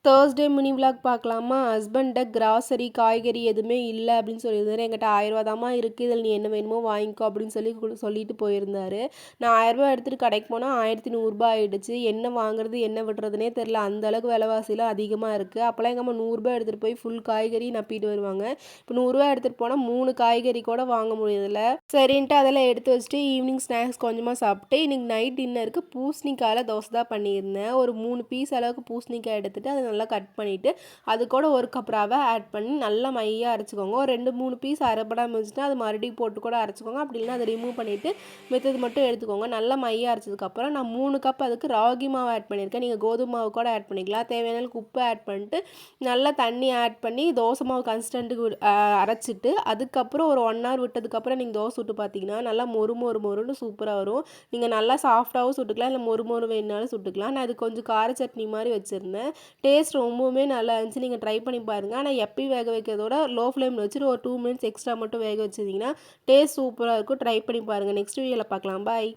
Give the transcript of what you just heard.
Thursday mini vlog பார்க்கலாமா? ஹஸ்பண்ட்ட grocery, காய்கறி எதுவுமே இல்ல அப்படின்னு சொல்லியிருந்தாரு. என்கிட்ட ரூ. 1000 தாம்மா இருக்கு. இதில நீ என்ன வேணுமோ வாங்கிக்கோ அப்படின்னு சொல்லிட்டு போயிருந்தாரு. நான் ரூ. 1000 எடுத்துட்டு கடைக்கு போனா ரூ. 1100 ஆயிடுச்சு. என்ன வாங்குறது, என்ன விடுறதுன்னே தெரியல. அந்த அளவுக்கு விலைவாசிலாம் அதிகமா இருக்கு. அப்பலாம் எங்க அம்மா ரூ. 100 எடுத்துட்டு போய் ஃபுல் காய்கறி நப்பிட்டு வருவாங்க. இப்போ ரூ. 100 எடுத்துட்டு போனா 3 காய்கறி கூட வாங்க முடியறதில்ல. சரின்ட்டு அதெல்லாம் எடுத்து வச்சுட்டு ஈவினிங் ஸ்நாக்ஸ் கொஞ்சமா சாப்பிட்டு, இன்னைக்கு நைட் டின்னருக்கு பூசணிக்காயில தோசை தான் பண்ணியிருந்தேன். ஒரு 3 பீஸ் அளவுக்கு பூசணிக்காய் எடுத்துட்டு அதை நல்லா கட் பண்ணிட்டு, அது கூட 1 கப் ரவை ஆட் பண்ணி நல்லா மையா அரைச்சுக்கோங்க. ஒரு 2, 3 பீஸ் அரைப்படாம இருந்துச்சுன்னா, அது மறுபடியும் போட்டு கூட அரைச்சுக்கோங்க. அப்படி இல்லைன்னா அதை ரிமூவ் பண்ணிட்டு மித்தது மட்டும் எடுத்துக்கோங்க. நல்லா மையா அரைச்சதுக்கப்புறம் நான் 3 கப் அதுக்கு ராகி மாவு ஆட் பண்ணியிருக்கேன். நீங்கள் கோதுமை மாவு கூட ஆட் பண்ணிக்கலாம். தேவையான அளவுக்கு உப்பு ஆட் பண்ணிட்டு, நல்லா தண்ணி ஆட் பண்ணி தோசை மாவு கன்சிஸ்டன்ட்டுக்கு அரைச்சிட்டு, அதுக்கப்புறம் ஒரு 1 ஹவர் விட்டதுக்கப்புறம் நீங்கள் தோசை சுட்டு பார்த்தீங்கன்னா, நல்லா மொறு மொறு மொறுன்னு சூப்பராக வரும். நீங்கள் நல்லா சாஃப்டாகவும் சுட்டுக்கலாம், இல்லை மொறு மொறு வேணுனாலும் சுட்டுக்கலாம். நான் இது கொஞ்சம் கார சட்னி மாதிரி வச்சுருந்தேன். டேஸ்ட் ரொம்பவுமே நல்லா இருந்துச்சு. நீங்கள் ட்ரை பண்ணி பாருங்கள். ஆனால் எப்பயும் வேக வைக்கிறதோட லோ ஃப்ளேமில் வச்சுட்டு ஒரு 2 மினிட்ஸ் எக்ஸ்ட்ரா மட்டும் வேக வச்சிருந்தீங்கன்னா டேஸ்ட் சூப்பராக இருக்கும். ட்ரை பண்ணி பாருங்கள். நெக்ஸ்ட் வீடியோவில் பார்க்கலாம். பாய்.